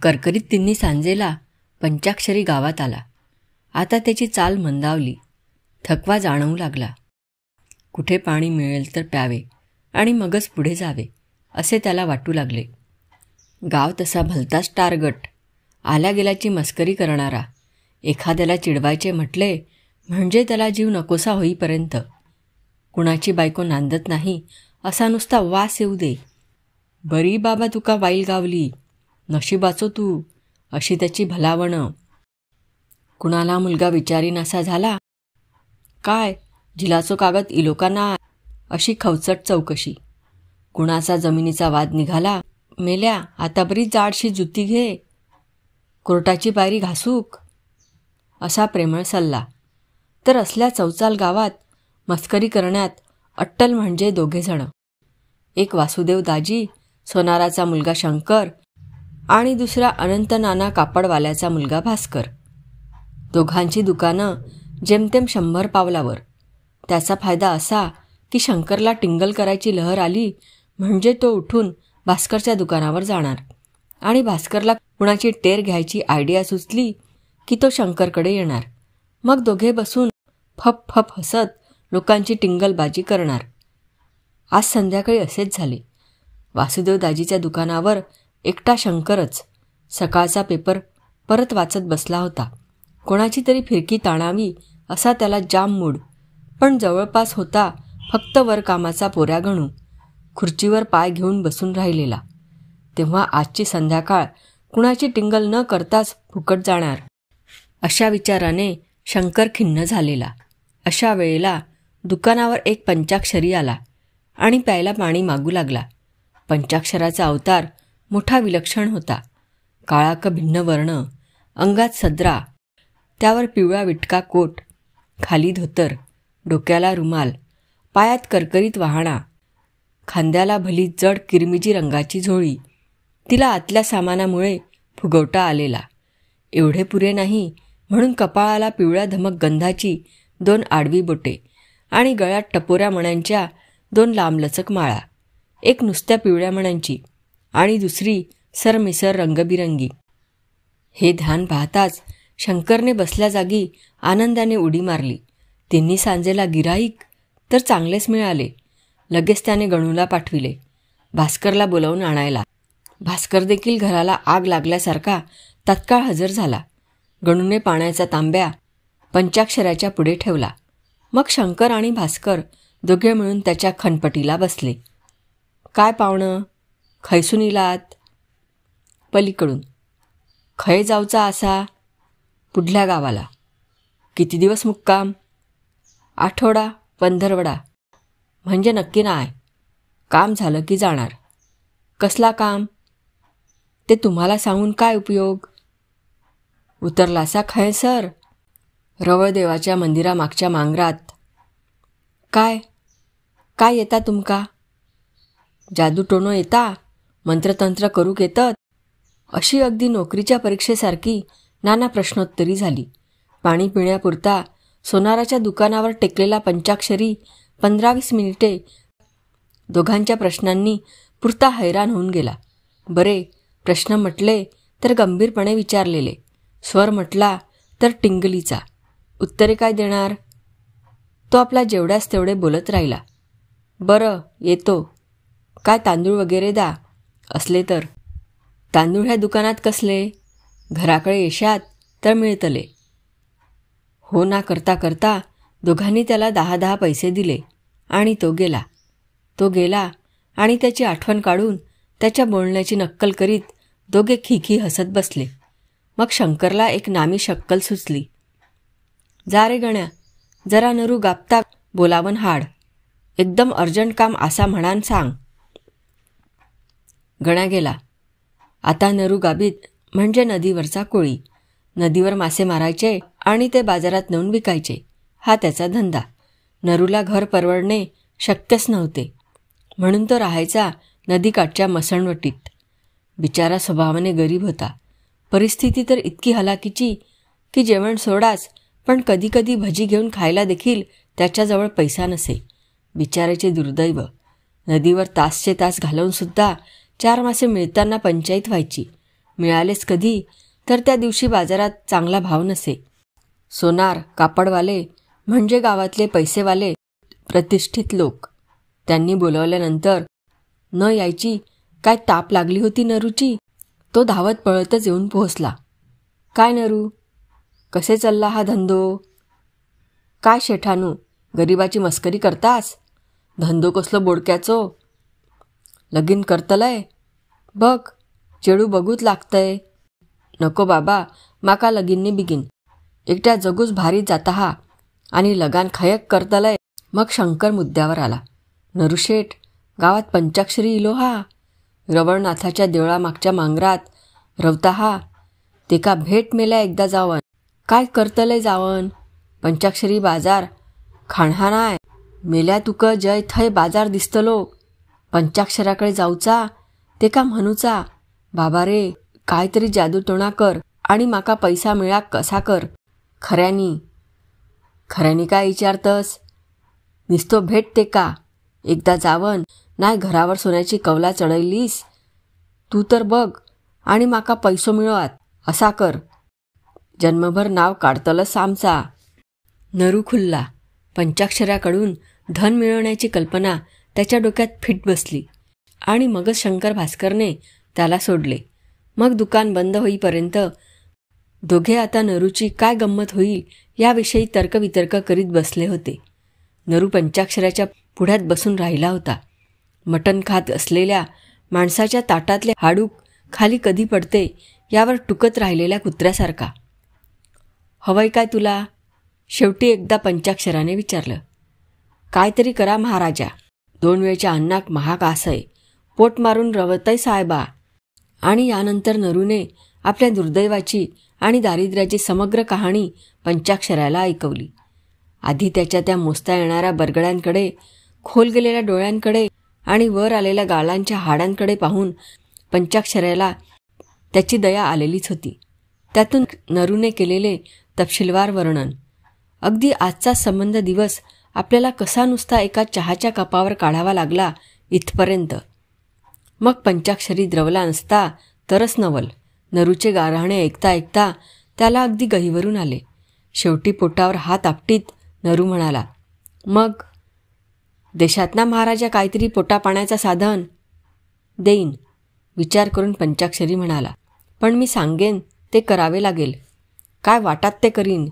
करकरीत तिन्ही सांजेला पंचाक्षरी गावात आला. आता त्याची चाल मंदावली. थकवा जाणवू लागला. कुठे पाणी मिळेल तर प्यावे आणि मगच पुढे जावे असे त्याला वाटू लागले. गाव तसा भलताच टारगट, आल्या गेल्याची मस्करी करणारा. एखाद्याला चिडवायचे म्हटले म्हणजे त्याला जीव नकोसा होईपर्यंत. कुणाची बायको नांदत नाही असा नुसता वास येऊ दे. बरी बाबा तुका वाईल गावली, नशिबाचो तू, अशी त्याची भलावणं. कुणाला मुलगा विचारीन असा झाला, काय झिलाचो कागद इलोकांना, अशी खवचट चौकशी. कुणाचा जमिनीचा वाद निघाला, मेल्या आता बरी जाडशी जुती घे, कोर्टाची पायरी घासूक, असा प्रेमळ सल्ला. तर असल्या चौचाल गावात मस्करी करण्यात अट्टल म्हणजे दोघेजणं. एक वासुदेव दाजी, सोनाराचा मुलगा शंकर, आणि दुसरा अनंत नाना कापडवाल्याचा मुलगा भास्कर. दोघांची दुकानं जेमतेम 100 पावलावर. त्याचा फायदा असा की शंकरला टिंगल करायची लहर आली म्हणजे तो उठून भास्करच्या दुकानावर जाणार, आणि भास्करला कुणाची टेर घ्यायची आयडिया सुचली की तो शंकरकडे येणार. मग दोघे बसून फप फप हसत लोकांची टिंगलबाजी करणार. आज संध्याकाळी असेच झाले. वासुदेव दाजीच्या दुकानावर एकटा शंकरच सकाळचा पेपर परत वाचत बसला होता. कोणाची तरी फिरकी ताणावी असा त्याला जाम मूड, पण जवळपास होता फक्त वरकामाचा पोऱ्या गणू, खुर्चीवर पाय घेऊन बसून राहिलेला. तेव्हा आजची संध्याकाळ कुणाची टिंगल न करताच फुकट जाणार अशा विचाराने शंकर खिन्न झालेला. अशा वेळेला दुकानावर एक पंचाक्षरी आला आणि प्यायला पाणी मागू लागला. पंचाक्षराचा अवतार मोठा विलक्षण होता. काळाक भिन्न वर्ण, अंगात सदरा, त्यावर पिवळा विटका कोट, खाली धोतर, डोक्याला रुमाल, पायात करकरीत वहाणा, खांद्याला भली जड किरमिजी रंगाची झोळी, तिला आतल्या सामानामुळे फुगवटा आलेला. एवढे पुरे नाही म्हणून कपाळाला पिवळ्या धमक गंधाची 2 आडवी बोटे आणि गळ्यात टपोऱ्या मण्यांच्या 2 लांबलचक माळा, एक नुसत्या पिवळ्या मण्यांची आणि दुसरी सरमिसर रंगबिरंगी. हे ध्यान पाहताच शंकरने बसल्या जागी आनंदाने उडी मारली. तिन्ही सांजेला गिराईक तर चांगलेच मिळाले. लगेच त्याने गणूला पाठविले भास्करला बोलावून आणायला. भास्कर देखील घराला आग लागल्यासारखा तत्काळ हजर झाला. गणूने पाण्याचा तांब्या पंचाक्षराच्या पुढे ठेवला. मग शंकर आणि भास्कर दोघे मिळून त्याच्या खनपटीला बसले. काय पाहुणं, खैसून इलात? पलीकडून. खय जाऊचा असा? पुढल्या गावाला. किती दिवस मुक्काम? आठवडा 15 म्हणजे नक्की नाय. काम झालं की जाणार. कसला काम? ते तुम्हाला सांगून काय उपयोग? उतरलासा खय सर? रवळदेवाच्या मंदिरामागच्या मांगरात. काय काय येता तुमका? जादू टोणो येता? मंत्रतंत्र करूक येतत? अशी अगदी नोकरीच्या परीक्षेसारखी नाना प्रश्नोत्तरी झाली. पाणी पिण्यापुरता सोनाराच्या दुकानावर टेकलेला पंचाक्षरी 15-20 मिनिटे दोघांच्या प्रश्नांनी पुरता हैराण होऊन गेला. बरे, प्रश्न म्हटले तर गंभीरपणे विचारलेले, स्वर म्हटला तर टिंगलीचा. उत्तरे काय देणार? तो आपला जेवढ्यास तेवढे बोलत राहिला. बरं, येतो. काय तांदूळ वगैरे दा असले तर? तांदूळ ह्या दुकानात कसले? घराकडे येशात तर मिळतले. हो ना करता करता दोघांनी त्याला 10-10 पैसे दिले आणि तो गेला आणि त्याची आठवण काढून त्याच्या बोलण्याची नक्कल करीत दोघे खिखी हसत बसले. मग शंकरला एक नामी शक्कल सुचली. जा रे गण्या, जरा नरू गापता बोलावन हाड. एकदम अर्जंट काम असा म्हणान सांग. गण्या गेला. आता नरू गाबीत म्हणजे नदीवरचा कोळी. नदीवर मासे मारायचे आणि ते बाजारात नेऊन विकायचे, हा त्याचा धंदा. नरूला घर परवडणे शक्यच नव्हते, म्हणून तो राहायचा नदीकाठच्या मसणवटीत. बिचारा स्वभावाने गरीब होता. परिस्थिती तर इतकी हलाखीची की जेवण सोडाच, पण कधीकधी भजी घेऊन खायला देखील त्याच्याजवळ पैसा नसे. बिचाराचे दुर्दैव. नदीवर तासचे तास घालवूनसुद्धा 4 मासे मिळताना पंचायत व्हायची. मिळालेच कधी, तर त्या दिवशी बाजारात चांगला भाव नसे. सोनार, कापडवाले म्हणजे गावातले पैसेवाले प्रतिष्ठित लोक. त्यांनी बोलवल्यानंतर न यायची काय ताप लागली होती नरूची. तो धावत पळतच येऊन पोहोचला. काय नरू, कसे चालला हा धंदो? काय शेठानू, गरिबाची मस्करी करतास? धंदो कसलो बोडक्याचो? लगीन करतलय? बघ, चेडू बघूच लागतंय. नको बाबा, माका लगीननी बिगीन. एकट्या जगूच भारी जाता हा आणि लगान खयक करतलय. मग शंकर मुद्द्यावर आला. नरूशेठ, गावात पंचाक्षरी इलो हा. रवळनाथाच्या देवळामागच्या मांगरात रवता हा. तेका भेट मेल्या एकदा जावन. काय करतलय जावन? पंचाक्षरी बाजार खाणहा नाय. मेल्या तुक जय थंय बाजार दिसतलो. पंचाक्षराकडे जाऊचा, तेका म्हणूचा, बाबा रे, काय तरी जादूटोणा कर आणि माका पैसा मिळा कसा कर. खऱ्यानी काय विचारतस? निस्तो भेट ते का एकदा जावन. नाही घरावर सोन्याची कवला चढयलीस तू तर बघ आणि माका पैसो मिळवात असा कर. जन्मभर नाव काढतलस आमचा. नरू खुल्ला. पंचाक्षराकडून धन मिळवण्याची कल्पना त्याच्या डोक्यात फिट बसली आणि मगच शंकर भास्करने त्याला सोडले. मग दुकान बंद होईपर्यंत दोघे आता नरूची काय गंमत होईल याविषयी तर्कवितर्क करीत बसले होते. नरू पंचाक्षराच्या पुढ्यात बसून राहिला होता. मटण खात असलेल्या माणसाच्या ताटातले हाडूक खाली कधी पडते यावर टुकत राहिलेल्या कुत्र्यासारखा. हवंय काय तुला? शेवटी एकदा पंचाक्षराने विचारलं. काहीतरी करा महाराजा. 2 वेळच्या अन्नाक महाग आसय. पोट मारून रवतय साहेबा. आणि यानंतर नरूने आपल्या दुर्दैवाची आणि दारिद्र्याची समग्र कहाणी पंचाक्षराला ऐकवली. आधी त्याच्या त्या मोजता येणाऱ्या बरगड्यांकडे, खोल गेलेल्या डोळ्यांकडे आणि वर आलेल्या गालांच्या हाडांकडे पाहून पंचाक्षराला त्याची दया आलेलीच होती. त्यातून नरूने केलेले तपशीलवार वर्णन, अगदी आजचा संबंध दिवस आपल्याला कसा नुसता एका चहाच्या कपावर काढावा लागला इथपर्यंत. मग पंचाक्षरी द्रवला नसता तरच नवल. नरूचे गारहाणे ऐकता ऐकता त्याला अगदी गहीवरून आले. शेवटी पोटावर हात आपटीत नरू म्हणाला, मग देशात ना महाराजा काहीतरी पोटापाण्याचं साधन? देईन. विचार करून पंचाक्षरी म्हणाला, पण मी सांगेन ते करावे लागेल. काय वाटात ते करीन,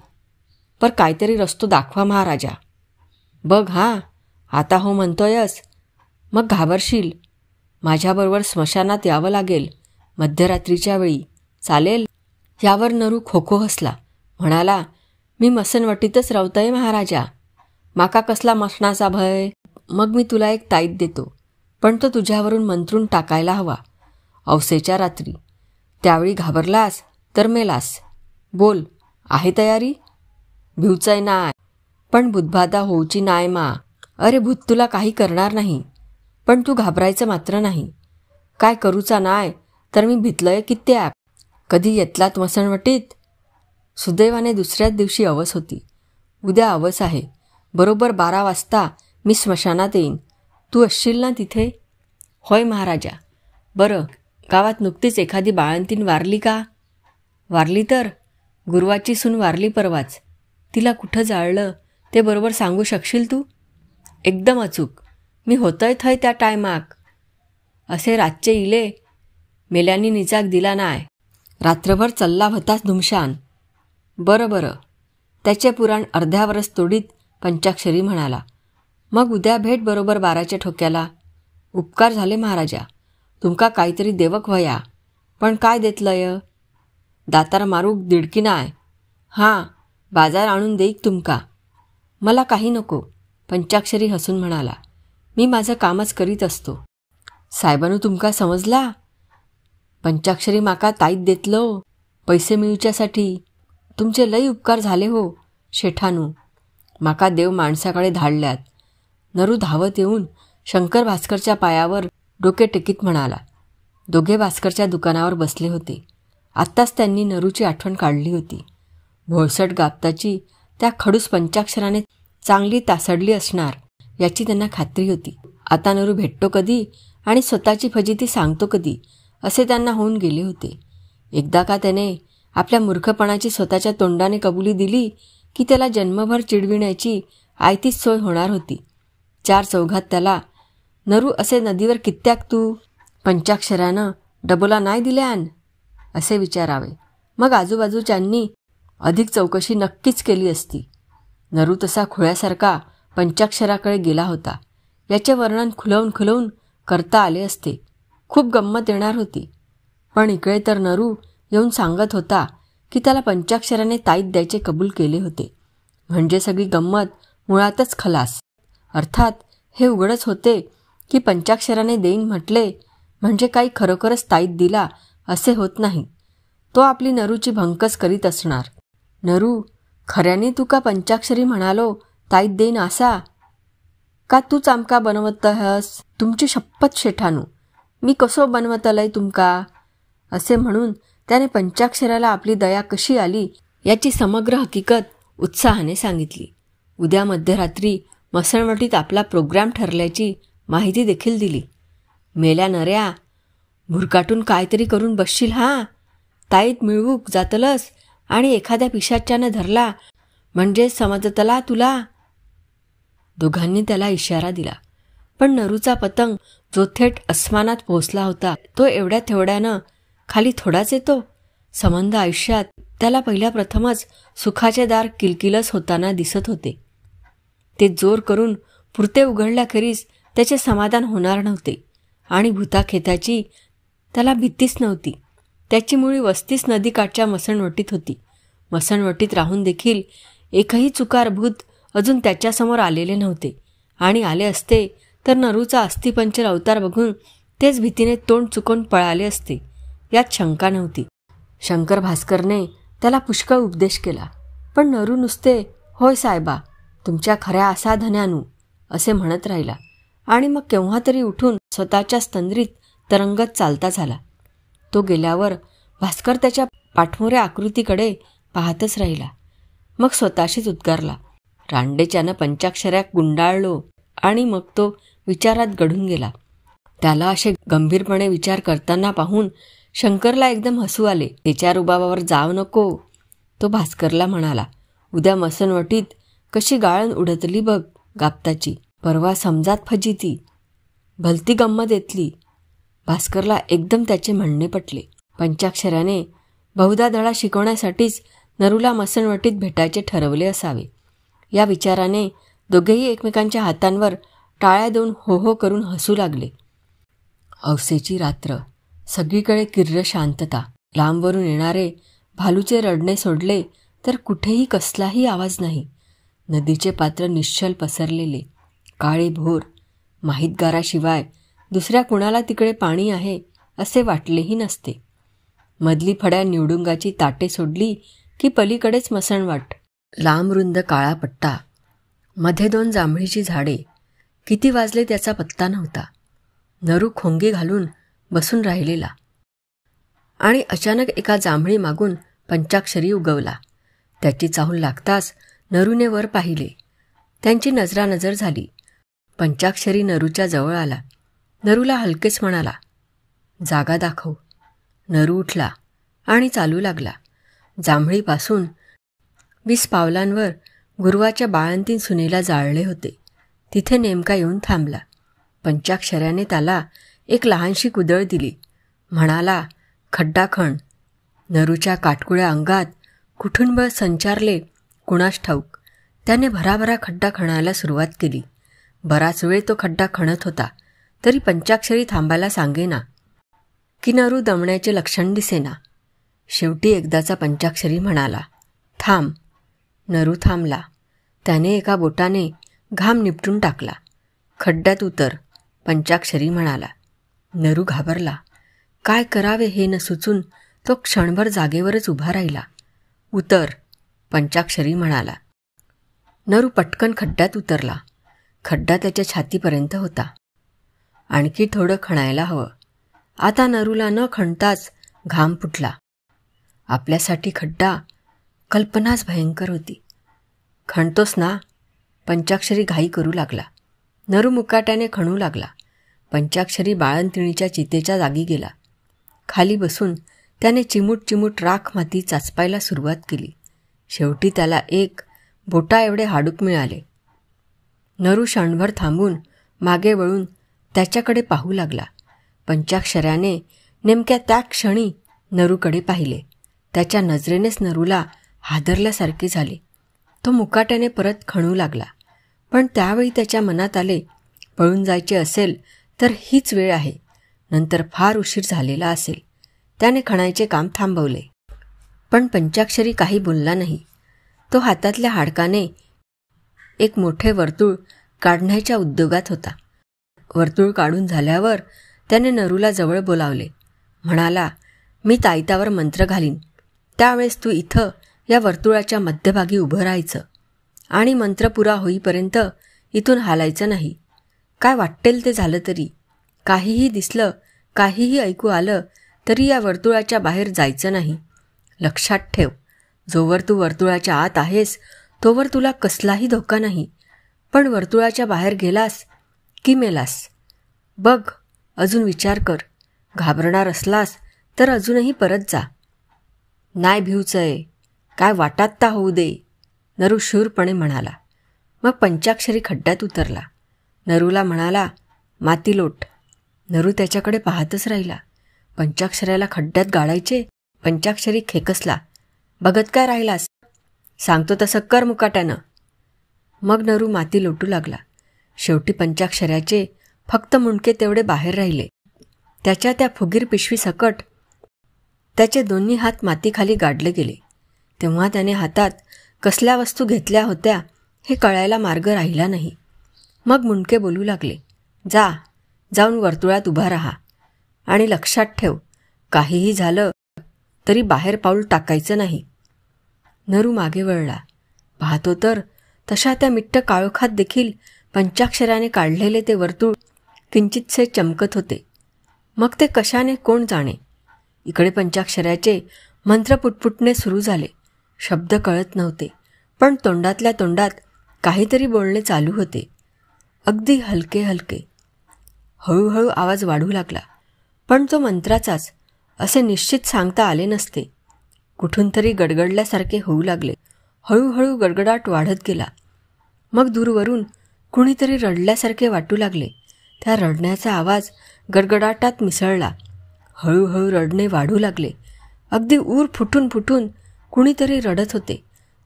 पर काहीतरी रस्तो दाखवा महाराजा. बघ हां, आता हो म्हणतोयस, मग घाबरशील. माझ्याबरोबर स्मशानात यावं लागेल मध्यरात्रीच्या वेळी. चालेल? यावर नरू खोखो हसला. म्हणाला, मी मसनवटीतच रावतय महाराजा. माका कसला मसणाचा भय. मग मी तुला एक ताईत देतो, पण तो तुझ्यावरून मंत्रून टाकायला हवा. औसेच्या रात्री. त्यावेळी घाबरलास तर मेलास. बोल, आहे तयारी? भिवचय नाय, पण भूतबाधा होऊची नाय मा. अरे भूत तुला काही करणार नाही, पण तू घाबरायचं मात्र नाही. काय करूचा नाय तर मी भितलय कित्याक. कधी येतलात मसणवटीत? सुदैवाने दुसऱ्याच दिवशी अवस होती. उद्या अवस आहे. बरोबर 12 वाजता मी स्मशानात येईन. तू असशील ना तिथे? होय महाराजा. बरं, गावात नुकतीच एखादी बाळंतीण वारली का? वारली तर. गुरुवाची सून वारली परवाच. तिला कुठं जाळलं ते बरोबर सांगू शकशील तू? एकदम अचूक. मी होतय थंय त्या टायमाक. असे रातचे इले. मेल्यांनी निचाक दिला नाय. रात्रभर चल्ला होताच धुमशान. बरं. त्याचे पुराण अर्ध्यावरच तोडीत पंचाक्षरी म्हणाला, मग उद्या भेट बरोबर 12च्या ठोक्याला. उपकार झाले महाराजा. तुमका काहीतरी देवक व्हया. पण काय देतलय? दातार मारूक दिडकी नाय. हां, बाजार आणून देईक तुमका. मला काही नको. पंचाक्षरी हसून म्हणाला, मी माझं कामच करीत असतो. साहेबानू तुमका समजला? पंचाक्षरी माका ताईत देतलो पैसे मिळूच्यासाठी. तुमचे लई उपकार झाले हो शेठानू. माका देव माणसाकडे धाडल्यात. नरू धावत येऊन शंकर भास्करच्या पायावर डोके टेकीत म्हणाला. दोघे भास्करच्या दुकानावर बसले होते. आत्ताच त्यांनी नरूची आठवण काढली होती. भोळसट गाबताची त्या खडूस पंचाक्षराने चांगली तासडली असणार याची त्यांना खात्री होती. आता नरू भेटतो कधी आणि स्वतःची फजिती सांगतो कधी असे त्यांना होऊन गेले होते. एकदा का त्याने आपल्या मूर्खपणाची स्वतःच्या तोंडाने कबुली दिली की त्याला जन्मभर चिडविण्याची आयतीच सोय होणार होती. 4 चौघात त्याला, नरू असे नदीवर कित्याक तू पंचाक्षरानं डबोला नाही दिल्यान असे विचारावे. मग आजूबाजूच्यांनी अधिक चौकशी नक्कीच केली असती. नरू तसा खुळ्यासारखा पंचाक्षराकडे गेला होता याचे वर्णन खुलवून करता आले असते. खूप गंमत येणार होती. पण इकडे तर नरू येऊन सांगत होता की त्याला पंचाक्षराने ताईत द्यायचे कबूल केले होते. म्हणजे सगळी गंमत मुळातच खलास. अर्थात हे उघडच होते की पंचाक्षराने देईन म्हटले म्हणजे काही खरोखरच ताईत दिला असे होत नाही. तो आपली नरूची भंकस करीत असणार. नरू, खऱ्याने तू का पंचाक्षरी म्हणालो ताईत देईन असा? का तूच आमका बनवतहस? तुमची शपथ शेठानू, मी कसो बनवतलय तुमका? असे म्हणून त्याने पंचाक्षराला आपली दया कशी आली याची समग्र हकीकत उत्साहाने सांगितली. उद्या मध्यरात्री मसणवटीत आपला प्रोग्राम ठरल्याची माहिती देखील दिली. मेल्या नऱ्या, भुरकाटून काहीतरी करून बसशील हा. ताईत मिळवूक जातलस आणि एखाद्या पिशाच्यानं धरला म्हणजे समजतला तुला. दोघांनी त्याला इशारा दिला. पण नरूचा पतंग जो थेट अस्मानात पोहोचला होता तो एवढ्या तेवढ्यानं खाली थोडाच येतो. संबंध आयुष्यात त्याला पहिल्या प्रथमच सुखाचे दार किलकिलस होताना दिसत होते. ते जोर करून पुरते उघडल्याखेरीज त्याचे समाधान होणार नव्हते आणि भूताखेताची त्याला भीतीच नव्हती. त्याची मुळी वस्तीच नदीकाठच्या मसणवटीत होती. मसणवटीत राहून देखील एकही चुकार भूत अजून त्याच्यासमोर आलेले नव्हते आणि आले असते तर नरूचा अस्थिपंचर अवतार बघून तेच भीतीने तोंड चुकून पळाले असते यात शंका नव्हती. शंकर भास्करने त्याला पुष्कळ उपदेश केला. पण नरू नुसते होय साहेबा, तुमच्या खऱ्या असा धन्यानू असे म्हणत राहिला आणि मग केव्हा तरी उठून स्वतःच्या स्तंद्रीत तरंगत चालता झाला. तो गेल्यावर भास्कर त्याच्या पाठमोऱ्या आकृतीकडे पाहतच राहिला. मग स्वतःशीच उद्गारला, रांडेच्यानं पंचाक्षऱ्या गुंडाळलो. आणि मग तो विचारात गढून गेला. त्याला असे गंभीरपणे विचार करताना पाहून शंकरला एकदम हसू आले. त्याच्या रुबाबावर जाव नको. तो भास्करला म्हणाला, उद्या मसणवटीत कशी गाळण उडतली बघ गापताची. परवा समजात फजिती. भलती गंमत येतली. भास्करला एकदम त्याचे म्हणणे पटले. पंचाक्षराने बहुधा धडा शिकवण्यासाठीच नरूला मसणवटीत भेटायचे ठरवले असावे. या विचाराने दोघेही एकमेकांच्या हातांवर टाळ्या देऊन हो हो करून हसू लागले. औसेची रात्र. सगळीकडे किर्र शांतता. लांबवरून येणारे भालूचे रडणे सोडले तर कुठेही कसलाही आवाज नाही. नदीचे पात्र निश्चल पसरलेले, काळे भोर. माहितगाराशिवाय दुसऱ्या कुणाला तिकडे पाणी आहे असे वाटलेही नसते. मधली फड्या निवडुंगाची ताटे सोडली की पलीकडेच मसणवाट. लांब रुंद काळा पट्टा. मध्ये 2 जांभळीची झाडे. किती वाजले त्याचा पत्ता नव्हता. नरू खोंगी घालून बसून राहिलेला आणि अचानक एका जांभळी मागून पंचाक्षरी उगवला. त्याची चाहूल लागताच नरूने वर पाहिले. त्यांची नजरानजर झाली. पंचाक्षरी नरूच्या जवळ आला. नरूला हलकेच म्हणाला, जागा दाखव. नरू उठला आणि चालू लागला. जांभळीपासून 20 पावलांवर गुरुवाच्या बाळंतीण सुनेला जाळले होते. तिथे नेमका येऊन थांबला. पंचाक्षऱ्याने त्याला एक लहानशी कुदळ दिली. म्हणाला, खड्डा खण. नरूच्या काटकुळ्या अंगात कुठून बळ संचारले कुणास ठाऊक. त्याने भराभरा खड्डा खणायला सुरुवात केली. बराच वेळ तो खड्डा खणत होता तरी पंचाक्षरी थांबायला सांगेना की नरू दमण्याचे लक्षण दिसेना. शेवटी एकदाचा पंचाक्षरी म्हणाला, थांब. नरू थांबला. त्याने एका बोटाने घाम निपटून टाकला. खड्ड्यात उतर, पंचाक्षरी म्हणाला. नरू घाबरला. काय करावे हे न सुचून तो क्षणभर जागेवरच उभा राहिला. उतर, पंचाक्षरी म्हणाला. नरू पटकन खड्ड्यात उतरला. खड्डा त्याच्या छातीपर्यंत होता. आणखी थोडं खणायला हवं. आता नरूला न खणताच घाम फुटला. आपल्यासाठी खड्डा कल्पनाच भयंकर होती. खणतोस ना? पंचाक्षरी घाई करू लागला. नरू मुकाट्याने खणू लागला. पंचाक्षरी बाळंतिणीच्या चितेच्या जागी गेला. खाली बसून त्याने चिमूट चिमूट राख माती चाचपायला सुरुवात केली. शेवटी त्याला एक बोटा एवढे हाडूक मिळाले. नरू क्षणभर थांबून मागे वळून त्याच्याकडे पाहू लागला. पंचाक्षऱ्याने नेमक्या त्या क्षणी नरूकडे पाहिले. त्याच्या नजरेनेच नरूला हादरल्यासारखे झाले. तो मुकाट्याने परत खणू लागला. पण त्यावेळी त्याच्या मनात आले, पळून जायचे असेल तर हीच वेळ आहे, नंतर फार उशीर झालेला असेल. त्याने खणायचे काम थांबवले. पण पंचाक्षरी काही बोलला नाही. तो हातातल्या हाडकाने एक मोठे वर्तुळ काढण्याच्या उद्योगात होता. वर्तुळ काढून झाल्यावर त्याने नरूला जवळ बोलावले. म्हणाला, मी ताईतावर मंत्र घालीन, त्यावेळेस तू इथं या वर्तुळाच्या मध्यभागी उभं राहायचं आणि मंत्र पुरा होईपर्यंत इथून हालायचं नाही. काय वाटेल ते झालं तरी, काहीही दिसलं, काहीही ऐकू आलं तरी या वर्तुळाच्या बाहेर जायचं नाही. लक्षात ठेव, जोवर तू वर्तुळाच्या आत आहेस तोवर तुला कसलाही धोका नाही. पण वर्तुळाच्या बाहेर गेलास की मेलास. बघ, अजून विचार कर. घाबरणार असलास तर अजूनही परत जा. नाही भिवचंय, काय वाटात ता होऊ दे, नरू शूरपणे म्हणाला. मग पंचाक्षरी खड्ड्यात उतरला. नरूला म्हणाला, माती लोट. नरू त्याच्याकडे पाहतच राहिला. पंचाक्षऱ्याला खड्ड्यात गाडायचे. पंचाक्षरी खेकसला. बघत काय राहिलास, सांगतो तसं कर मुकाट्यानं. मग नरू माती लोटू लागला. शेवटी पंचाक्षऱ्याचे फक्त मुंडके तेवढे बाहेर राहिले. त्याच्या त्या फुगीर पिशवी सकट त्याचे दोन्ही हात मातीखाली गाडले गेले. तेव्हा त्याने हातात कसल्या वस्तू घेतल्या होत्या हे कळायला मार्ग राहिला नाही. मग मुंडके बोलू लागले, जाऊन वर्तुळात उभा राहा आणि लक्षात ठेव, काहीही झालं तरी बाहेर पाऊल टाकायचं नाही. नरू मागे वळला. पाहतो तर तशा त्या मिट्ट काळोखात देखील पंचाक्षराने काढलेले ते वर्तुळ किंचितसे चमकत होते. मग ते कशाने कोण जाणे. इकडे पंचाक्षराचे मंत्र पुटपुटणे सुरू झाले. शब्द कळत नव्हते, पण तोंडातल्या तोंडात काहीतरी बोलणे चालू होते, अगदी हलके हलके. हळूहळू आवाज वाढू लागला, पण तो मंत्राचाच असे निश्चित सांगता आले नसते. कुठून तरी गडगडल्यासारखे होऊ लागले. हळूहळू गडगडाट वाढत गेला. मग दूरवरून कुणीतरी रडल्यासारखे वाटू लागले. त्या रडण्याचा आवाज गडगडाटात मिसळला. हळूहळू रडणे वाढू लागले. अगदी ऊर फुटून फुटून कुणीतरी रडत होते.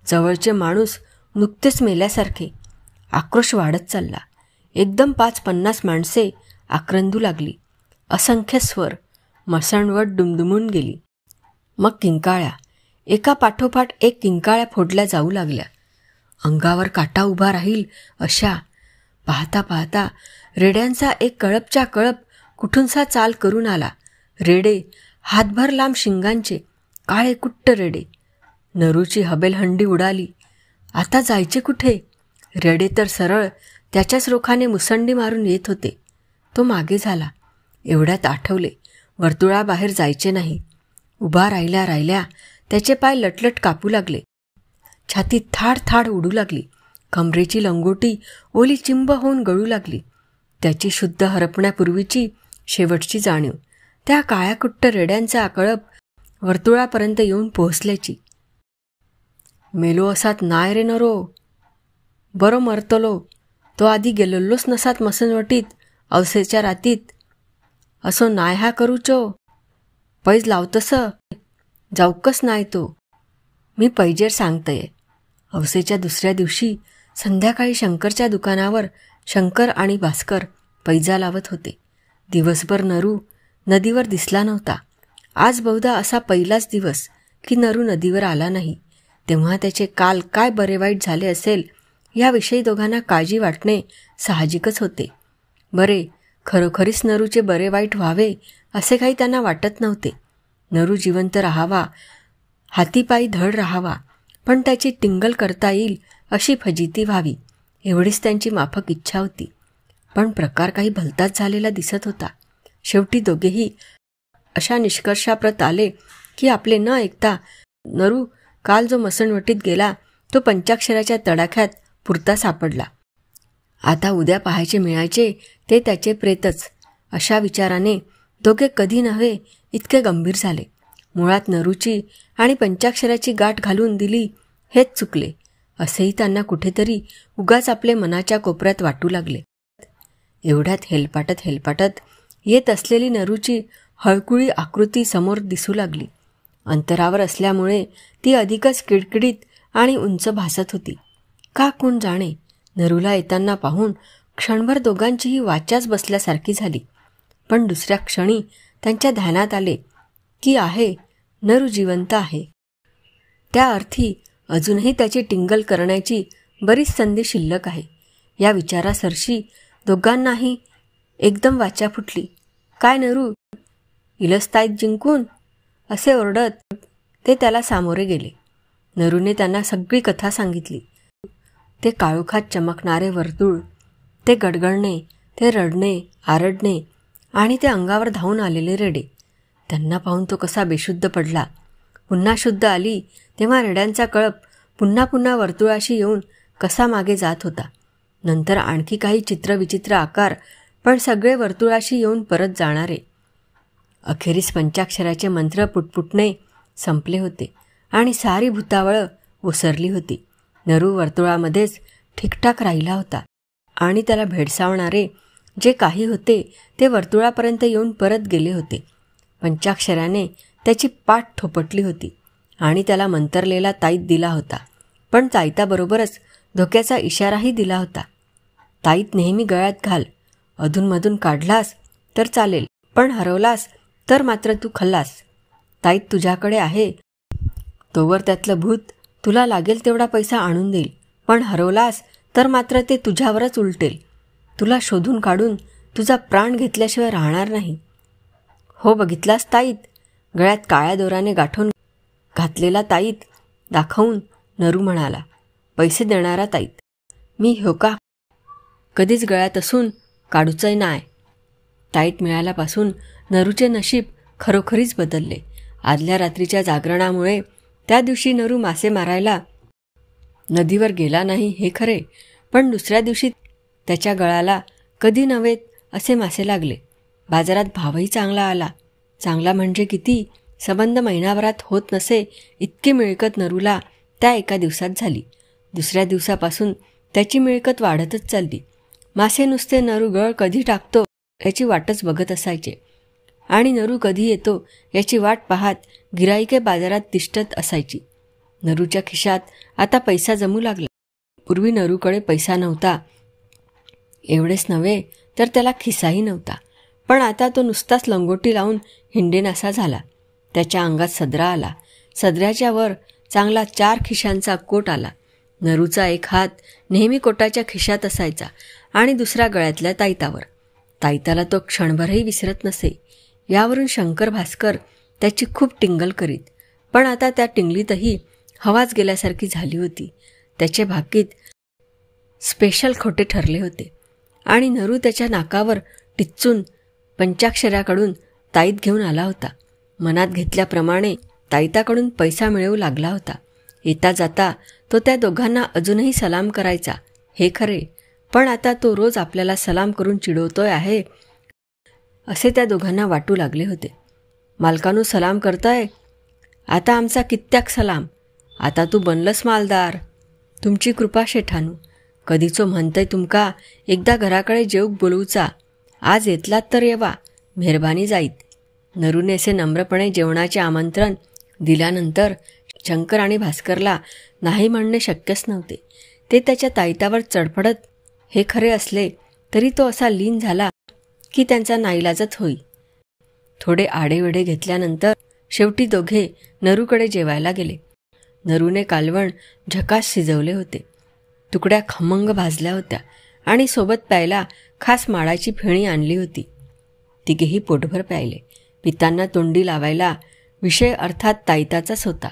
जवळचे माणूस नुकतेच मेल्यासारखे. आक्रोश वाढत चालला. एकदम 5-50 माणसे आक्रंदू लागली. असंख्य स्वर मसणवट दुमदुमून गेली. मग किंकाळ्या, एका पाठोपाठ एक किंकाळ्या फोडल्या जाऊ लागल्या. अंगावर काटा उभा राहील अशा. पाहता पाहता रेड्यांचा एक कळपच्या कळप कुठूनसा चाल करून आला. रेडे, हातभर लांब शिंगांचे, काळे कुट्ट रेडे. नरूची हबेलहंडी उडाली. आता जायचे कुठे. रेडे तर सरळ त्याच्याच रोखाने मुसंडी मारून येत होते. तो मागे झाला. एवढ्यात आठवले, वर्तुळाबाहेर जायचे नाही. उभा राहिल्या राहिल्या त्याचे पाय लटलट कापू लागले. छाती थाड थाड उडू लागली. कमरेची लंगोटी ओली चिंब होऊन गळू लागली. त्याची शुद्ध हरपण्यापूर्वीची शेवटची जाणीव त्या काळ्याकुट्ट रेड्यांचा कळप वर्तुळापर्यंत येऊन पोहोचल्याची. मेलो असात नाय रे नरो, बरो मरतलो. तो आधी गेलेलोच नसात मसनवटीत अवसेच्या रातीत. असो नाय हा करूचो, पैज लावतस जाऊकच नाही तो. मी पैजेर सांगतये. अवसेच्या दुसऱ्या दिवशी संध्याकाळी शंकरच्या दुकानावर शंकर आणि भास्कर पैजा लावत होते. दिवसभर नरू नदीवर दिसला नव्हता. आज बहुधा असा पहिलाच दिवस की नरू नदीवर आला नाही. तेव्हा त्याचे काल काय बरे वाईट झाले असेल याविषयी दोघांना काळजी वाटणे साहजिकच होते. बरे, खरोखरीच नरूचे बरे वाईट व्हावे असे काही त्यांना वाटत नव्हते. नरू जिवंत राहावा, हातीपायी धड राहावा, पण त्याची टिंगल करता येईल अशी फजिती व्हावी, एवढीच त्यांची माफक इच्छा होती. पण प्रकार काही भलताच झालेला दिसत होता. शेवटी दोघेही अशा निष्कर्षाप्रत आले की आपले न ऐकता नरू काल जो मसणवटीत गेला तो पंचाक्षराच्या तडाख्यात पुरता सापडला. आता उद्या पाहायचे मिळायचे ते त्याचे प्रेतच. अशा विचाराने दोघे कधी नव्हे इतके गंभीर झाले. मुळात नरूची आणि पंचाक्षराची गाठ घालून दिली हेच चुकले असेही त्यांना कुठेतरी उगाच आपले मनाच्या कोपऱ्यात वाटू लागले. एवढ्यात हेलपाटत येत असलेली नरूची हळकुळी आकृती समोर दिसू लागली. अंतरावर असल्यामुळे ती अधिकच किडकिडीत आणि उंच भासत होती. का कोण जाणे, नरूला येताना पाहून क्षणभर दोघांचीही वाचाच बसल्यासारखी झाली. पण दुसऱ्या क्षणी त्यांच्या ध्यानात आले की आहे, नरू जिवंत आहे. त्या अर्थी अजूनही त्याची टिंगल करण्याची बरीच संधी शिल्लक आहे. या विचारासरशी दोघांनाही एकदम वाचा फुटली. काय नरू, इलस्ताईत जिंकून, असे ओरडत ते त्याला सामोरे गेले. नरूने त्यांना सगळी कथा सांगितली. ते काळोखात चमकणारे वर्तुळ, ते गडगडणे, ते रडणे, आरडणे आणि ते अंगावर धावून आलेले रेडे. त्यांना पाहून तो कसा बेशुद्ध पडला. पुन्हा शुद्ध आली तेव्हा रेड्यांचा कळप पुन्हा पुन्हा वर्तुळाशी येऊन कसा मागे जात होता. नंतर आणखी काही चित्रविचित्र आकार, पण सगळे वर्तुळाशी येऊन परत जाणारे. अखेरीस पंचाक्षराचे मंत्र पुटपुटणे संपले होते आणि सारी भूतावळं ओसरली होती. नरू वर्तुळामध्येच ठीकठाक राहिला होता आणि त्याला भेडसावणारे जे काही होते ते वर्तुळापर्यंत येऊन परत गेले होते. पंचाक्षराने त्याची पाठ थोपटली होती आणि त्याला मंतरलेला ताईत दिला होता, पण ताईताबरोबरच धोक्याचा इशाराही दिला होता. ताईत नेहमी गळ्यात घाल, अधूनमधून काढलास तर चालेल, पण हरवलास तर मात्र तू खल्लास. ताईत तुझ्याकडे आहे तोवर त्यातलं भूत तुला लागेल तेवढा पैसा आणून देईल, पण हरवलास तर मात्र ते तुझ्यावरच उलटेल. तुला शोधून काढून तुझा प्राण घेतल्याशिवाय राहणार नाही. हो, बघितलास ताईत? गळ्यात काळ्या दोराने गाठून घातलेला ताईत दाखवून नरू म्हणाला. पैसे देणारा ताईत. मी हो का कधीच गळ्यात असून काढूचंय नाय. ताईत मिळाल्यापासून नरूचे नशीब खरोखरीच बदलले. आदल्या रात्रीच्या जागरणामुळे त्या दिवशी नरू मासे मारायला नदीवर गेला नाही हे खरे, पण दुसऱ्या दिवशी त्याच्या गळाला कधी नव्हेत असे मासे लागले. बाजारात भावही चांगला आला. चांगला म्हणजे किती, संबंध महिनाभरात होत नसे इतकी मिळकत नरूला त्या एका दिवसात झाली. दुसऱ्या दिवसापासून त्याची मिळकत वाढतच चालली. मासे नुसते नरू गळ कधी टाकतो याची वाटच बघत असायचे आणि नरू कधी येतो याची वाट पाहत गिराईके बाजारात तिष्ठत असायची. नरूच्या खिशात आता पैसा जमू लागला. पूर्वी नरूकडे पैसा नव्हता. एवढेच नव्हे तर त्याला खिसाही नव्हता, पण आता तो नुसताच लंगोटी लावून हिंडेनासा झाला. त्याच्या अंगात सदरा आला. सदऱ्याच्या वर चांगला 4 खिशांचा कोट आला. नरूचा एक हात नेहमी कोटाच्या खिशात असायचा आणि दुसरा गळ्यातल्या ताईतावर. ताईताला तो क्षणभरही विसरत नसे. यावरून शंकर भास्कर त्याची खूप टिंगल करीत, पण आता त्या टिंगलीतही हवाच गेल्यासारखी झाली होती. त्याचे भाकीत स्पेशल खोटे ठरले होते आणि नरू त्याच्या नाकावर टिच्चून पंचाक्षराकडून ताईत घेऊन आला होता. मनात घेतल्याप्रमाणे ताईताकडून पैसा मिळवू लागला होता. येता जाता तो त्या दोघांना अजूनही सलाम करायचा हे खरे, पण आता तो रोज आपल्याला सलाम करून चिडवतोय आहे असे त्या दोघांना वाटू लागले होते. मालकानू सलाम करताय, आता आमचा कित्याक सलाम. आता तू बनलस मालदार. तुमची कृपा शेठानू. कधीचो म्हणतंय तुमका एकदा घराकडे जेवूक बोलवूचा. आज येतलात तर येवा, मेहरबानी जाईत. नरूने असे नम्रपणे जेवणाचे आमंत्रण दिल्यानंतर शंकर आणि भास्करला नाही म्हणणे शक्यच नव्हते. ते त्याच्या ताईतावर चढपडत हे खरे असले तरी तो असा लीन झाला की त्यांचा नाईलाजच होई. थोडे आडेवेढे घेतल्यानंतर शेवटी दोघे नरूकडे जेवायला गेले. नरूने कालवण झकास शिजवले होते. तुकड्या खमंग भाजल्या होत्या आणि सोबत प्यायला खास माळाची फेणी आणली होती. तिघेही पोटभर प्यायले. पितांना तोंडी लावायला विषय अर्थात ताईताचाच होता.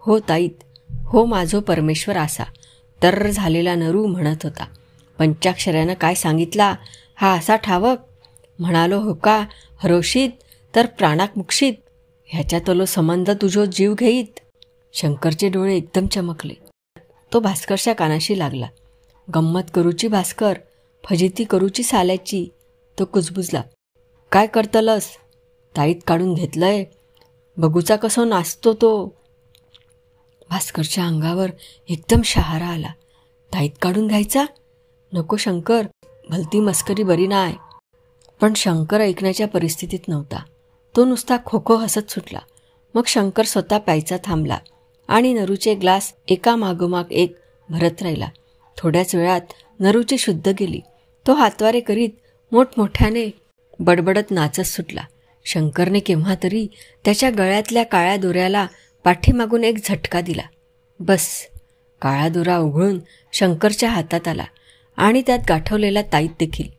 हो ताईत, हो माझो परमेश्वर आसा, तर झालेला नरू म्हणत होता. पंचाक्षऱ्यानं काय सांगितला हा असा ठावक. म्हणालो हो का हरोशीत तर प्राणाक मुक्षीत, ह्याच्या तलो संबंध तुझो जीव घेईत. शंकरचे डोळे एकदम चमकले. तो भास्करच्या कानाशी लागला. गंमत करूची भास्कर, फजिती करूची साल्याची. तो कुजबुजला. काय करतलस? ताईत काढून घेतलंय. बघूचा कसो नाचतो तो. भास्करच्या अंगावर एकदम शहारा आला. ताईत काढून घ्यायचा? नको शंकर, भलती मस्करी बरी नाय. पण शंकर ऐकण्याच्या परिस्थितीत नव्हता. तो नुसता खोखो हसत सुटला. मग शंकर स्वतः प्यायचा थांबला आणि नरूचे ग्लास एका मागोमाग एक भरत राहिला. थोड्याच वेळात नरूची शुद्ध गेली. तो हातवारे करीत मोठमोठ्याने बडबडत नाचत सुटला. शंकरने केव्हा तरी त्याच्या गळ्यातल्या काळ्या दोऱ्याला पाठीमागून एक झटका दिला. बस, काळा दोरा उघळून शंकरच्या हातात आला आणि त्यात गाठवलेला ताईत देखील.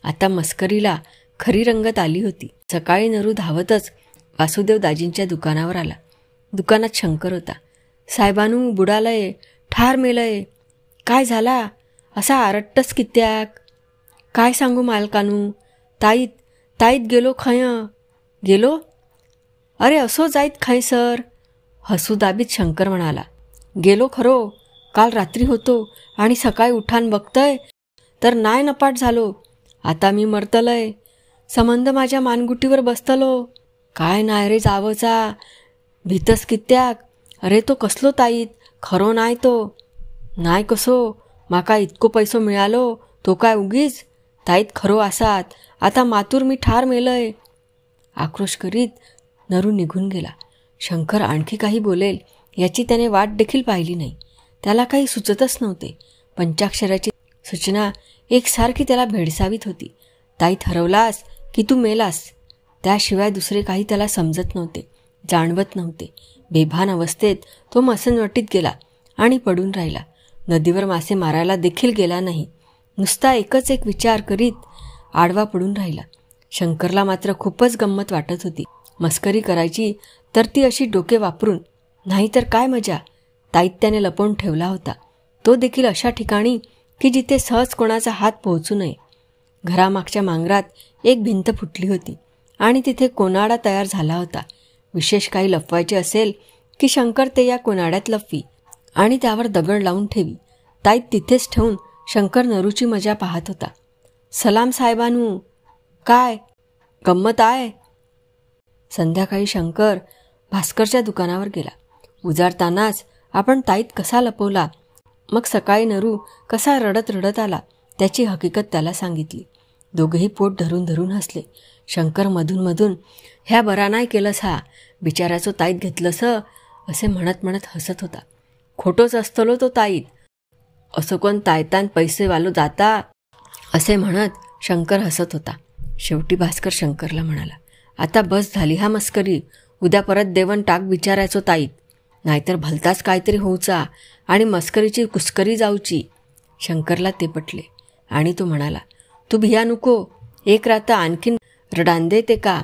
आता मस्करीला खरी रंगत आली होती. सकाळी नरू धावतच वासुदेव दाजींच्या दुकानावर आला. दुकानात शंकर होता. साहेबानू बुडालय, ठार मेलय. काय झाला? असा आरट्टच कित्याक? काय सांगू मालकानू, ताईत गेलो खय. गेलो? अरे असो जाईत खय सर. हसू दाबीत शंकर म्हणाला. गेलो खरो, काल रात्री होतो आणि सकाळी उठान बघतय तर नाय नपाट झालो. आता मी मरतलय. संबंध माझ्या मानगुटीवर बसतलो. काय नाय रे जावचा, भीतस कित्याक. अरे तो कसलो ताईत, खरो नाय तो. नाय कसो, माका इतको पैसो मिळालो तो काय उगीच. ताईत खरो आसात. आता मातूर मी ठार मेलय. आक्रोश करीत नरू निघून गेला. शंकर आणखी काही बोलेल याची त्याने वाट देखील पाहिली नाही. त्याला काही सुचतच नव्हते. पंचाक्षराची सूचना एकसारखी त्याला भेडसावीत होती. ताईत हरवलास की तू मेलास. त्याशिवाय दुसरे काही त्याला समजत नव्हते, जाणवत नव्हते. बेभान अवस्थेत तो मसनवटीत गेला आणि पडून राहिला. नदीवर मासे मारायला देखील गेला नाही. नुसता एकच एक विचार करीत आडवा पडून राहिला. शंकरला मात्र खूपच गंमत वाटत होती. मस्करी करायची तर ती अशी डोके वापरून, नाहीतर काय मजा. ताईत त्याने लपवून ठेवला होता, तो देखील अशा ठिकाणी की जिथे सहज कोणाचा हात पोहोचू नये. घरामागच्या मांगरात एक भिंत फुटली होती आणि तिथे कोनाडा तयार झाला होता. विशेष काही लपवायचे असेल की शंकर ते या कोनाड्यात लपवी आणि त्यावर दगड लावून ठेवी. ताईत तिथेच ठेवून शंकर नरूची मजा पाहत होता. सलाम साहेबानू, काय गंमत आहे? संध्याकाळी शंकर भास्करच्या दुकानावर गेला. उजाडतानाच आपण ताईत कसा लपवला, मग सकाळी नरू कसा रडत रडत आला त्याची हकीकत त्याला सांगितली. दोघेही पोट धरून धरून हसले. शंकर मधून मधून, ह्या बरा नाही केलंस हा, बिचाऱ्याचो ताईत घेतलंस असे म्हणत म्हणत हसत होता. खोटोच असतलो तो ताईत, असं कोण तायतान पैसे वालो जाता, असे म्हणत शंकर हसत होता. शेवटी भास्कर शंकरला म्हणाला, आता बस झाली हा मस्करी. उद्या परत देवन टाक बिचारायचो ताईत, नाहीतर भलताच काहीतरी होऊचा आणि मस्करीची कुस्करी जाऊची. शंकरला ते पटले आणि तो म्हणाला, तू भिया नको, एक रात आणखीन रडान दे ते का.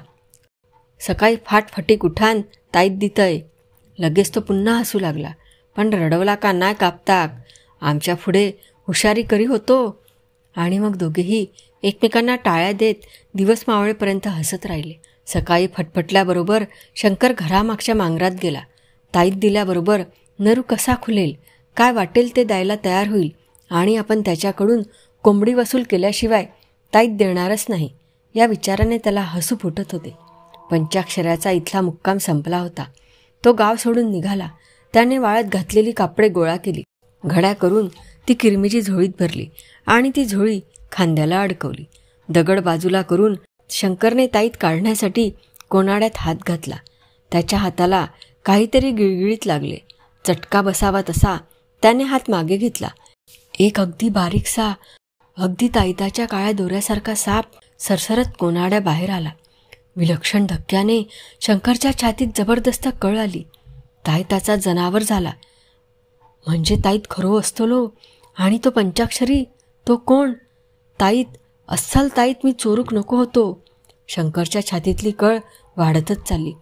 सकाळी फाटफटीक उठान ताईत दितय. लगेच तो पुन्हा हसू लागला. पण रडवला का नाही कापताक, आमच्या पुढे हुशारी करी होतो. आणि मग दोघेही एकमेकांना टाळ्या देत दिवस मावळेपर्यंत हसत राहिले. सकाळी फटफटल्याबरोबर शंकर घरामागच्या मांगरात गेला. ताईत दिल्याबरोबर नरू कसा खुलेल, काय वाटेल ते द्यायला तयार होईल आणि आपण त्याच्याकडून कोंबडी वसूल केल्याशिवाय ताईत देणारच नाही या विचाराने त्याला हसू फुटत होते. पंचाक्षराचा इथला मुक्काम संपला होता. तो गाव सोडून निघाला. त्याने वाळत घातलेली कापडे गोळा केली, घड्या करून ती किरमिजी झोळीत भरली आणि ती झोळी खांद्याला अडकवली. दगड बाजूला करून शंकरने ताईत काढण्यासाठी कोनाड्यात हात घातला. त्याच्या हाताला काहीतरी गिळगिळीत लागले. चटका बसावा तसा त्याने हात मागे घेतला. एक अगदी बारीकसा, अगदी ताईताच्या काळ्या दोऱ्यासारखा साप सरसरत कोनाड्या बाहेर आला. विलक्षण धक्क्याने शंकरच्या छातीत जबरदस्त कळ आली. ताईताचा जनावर झाला. म्हणजे ताईत खरो असतलो आणि तो पंचाक्षरी, तो कोण? ताईत, अस्सल ताईत मी चोरूक नको होतो. शंकरच्या छातीतली कळ वाढतच चालली,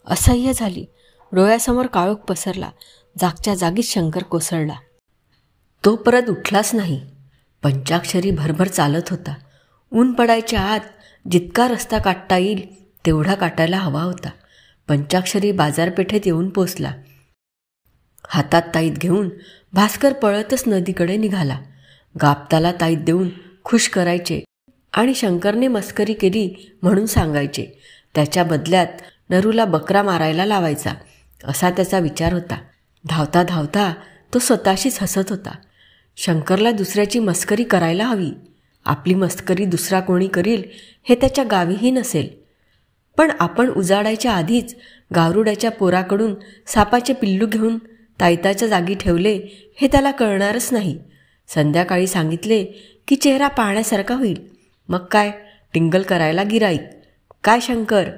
असह्य झाली. डोळ्यासमोर काळोख पसरला. जागच्या जागीच शंकर कोसळला. तो परत उठलाच नाही. पंचाक्षरी भरभर चालत होता. ऊन पडायच्या आत जितका रस्ता काटता येईल तेवढा काटायला हवा होता. पंचाक्षरी बाजारपेठेत येऊन पोचला. हातात ताईत घेऊन भास्कर पळतच नदीकडे निघाला. गापताला ताईत देऊन खुश करायचे आणि शंकरने मस्करी केली म्हणून सांगायचे. त्याच्या बदल्यात नरूला बकरा मारायला लावायचा असा त्याचा विचार होता. धावता धावता तो स्वतःशीच हसत होता. शंकरला दुसऱ्याची मस्करी करायला हवी. आपली मस्करी दुसरा कोणी करील हे त्याच्या गावीही नसेल. पण आपण उजाडायच्या आधीच गारुड्याच्या पोराकडून सापाचे पिल्लू घेऊन ताईताच्या जागी ठेवले हे त्याला कळणारच नाही. संध्याकाळी सांगितले की चेहरा पाहण्यासारखा होईल. मग काय टिंगल करायला गिराईक. काय शंकर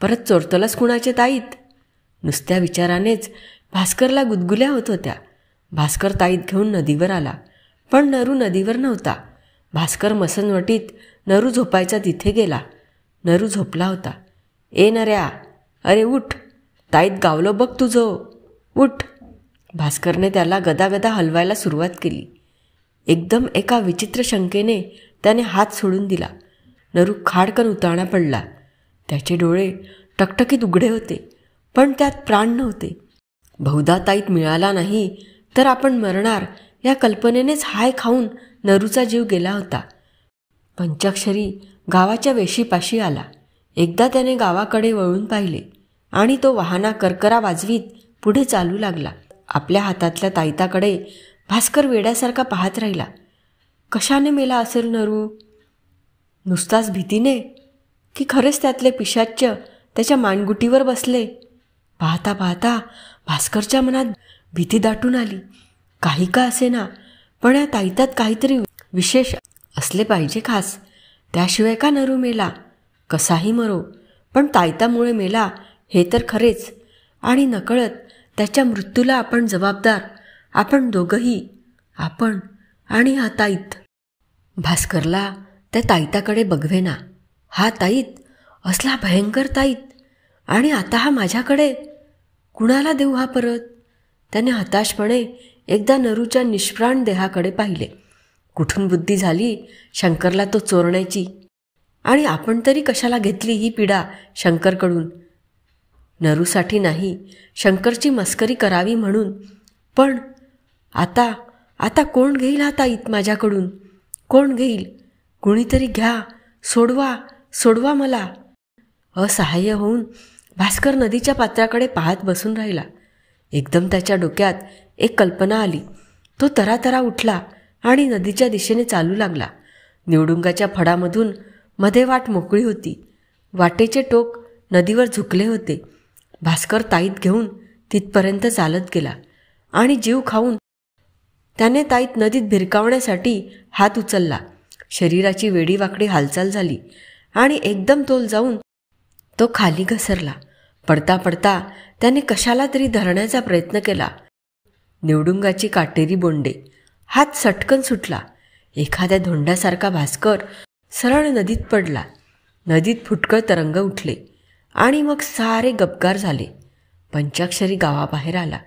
परत चोरतलंच कुणाचे ताईत? नुसत्या विचारानेच भास्करला गुदगुल्या होत होत्या. भास्कर ताईत घेऊन नदीवर आला, पण नरू नदीवर नव्हता. भास्कर मसनवटीत नरू झोपायचा तिथे गेला. नरू झोपला होता. ए नऱ्या, अरे उठ, ताईत गावलं बघ तुझं, उठ. भास्करने त्याला गदागदा हलवायला सुरुवात केली. एकदम एका विचित्र शंकेने त्याने हात सोडून दिला. नरू खाडकन उतावळा पडला. त्याचे डोळे टकटकीत उघडे होते, पण त्यात प्राण नव्हते. बहुधा ताईत मिळाला नाही तर आपण मरणार या कल्पनेनेच हाय खाऊन नरूचा जीव गेला होता. पंचाक्षरी गावाच्या वेशीपाशी आला. एकदा त्याने गावाकडे वळून पाहिले आणि तो वाहना करकरा वाजवीत पुढे चालू लागला. आपल्या हातातल्या ताईताकडे भास्कर वेड्यासारखा पाहत राहिला. कशाने मेला असेल नरू? नुसताच भीतीने की खरेच त्यातले पिशाच्य त्याच्या मानगुटीवर बसले? पाहता पाहता भास्करच्या मनात भीती दाटून आली. काही का असेना, पण या ताईतात काहीतरी विशेष असले पाहिजे खास. त्याशिवाय का नरू मेला? कसाही मरो, पण ताईतामुळे मेला हे तर खरेच. आणि नकळत त्याच्या मृत्यूला आपण जबाबदार. आपण दोघंही, आपण आणि हा ताईत. भास्करला त्या ताईताकडे बघवेना. हा ताईत, असला भयंकर ताईत, आणि आता हा माझ्याकडे. कुणाला देऊ हा परत? त्याने हताशपणे एकदा नरूच्या निष्प्राण देहाकडे पाहिले. कुठून बुद्धी झाली शंकरला तो चोरण्याची? आणि आपण तरी कशाला घेतली ही पीडा शंकरकडून? नरूसाठी नाही, शंकरची मस्करी करावी म्हणून. पण आता आता कोण घेईल हा ताईत माझ्याकडून? कोण घेईल? कुणीतरी घ्या, सोडवा, सोडवा मला. असहाय्य होऊन भास्कर नदीच्या पात्राकडे पाहत बसून राहिला. एकदम त्याच्या डोक्यात एक कल्पना आली. तो तरातरा उठला आणि नदीच्या दिशेने चालू लागला. निवडुंगाच्या फडामधून मध्ये वाट मोकळी होती. वाटेचे टोक नदीवर झुकले होते. भास्कर ताईत घेऊन तिथपर्यंत चालत गेला आणि जीव खाऊन त्याने ताईत नदीत भिरकावण्यासाठी हात उचलला. शरीराची वेडीवाकडी हालचाल झाली आणि एकदम तोल जाऊन तो खाली घसरला. पडता पडता त्याने कशाला तरी धरण्याचा प्रयत्न केला. निवडुंगाची काटेरी बोंडे. हात सटकन सुटला. एखाद्या धोंड्यासारखा भास्कर सरळ नदीत पडला. नदीत फुटकळ तरंग उठले आणि मग सारे गपगार झाले. पंचाक्षरी गावाबाहेर आला.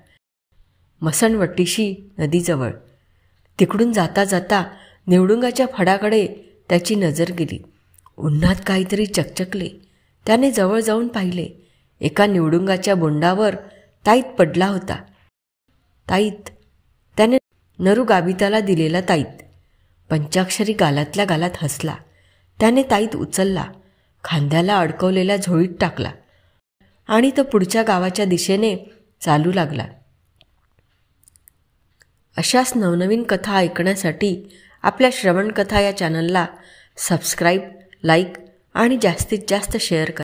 मसणवट्टीशी नदीजवळ. तिकडून जाता जाता निवडुंगाच्या फडाकडे त्याची नजर गेली. उन्हात काहीतरी चकचकले. त्याने जवळ जाऊन पाहिले. एका निवडुंगाच्या बोंडावर ताईत पडला होता. ताईत, त्याने नरू गाबिताला दिलेला ताईत. पंचाक्षरी गालातल्या गालात हसला. त्याने ताईत उचलला, खांद्याला अडकवलेल्या झोळीत टाकला आणि तो पुढच्या गावाच्या दिशेने चालू लागला. अशाच नवनवीन कथा ऐकण्यासाठी आपल्या श्रवणकथा या चॅनलला सबस्क्राईब, लाईक आणि जास्तीत जास्त शेअर करा.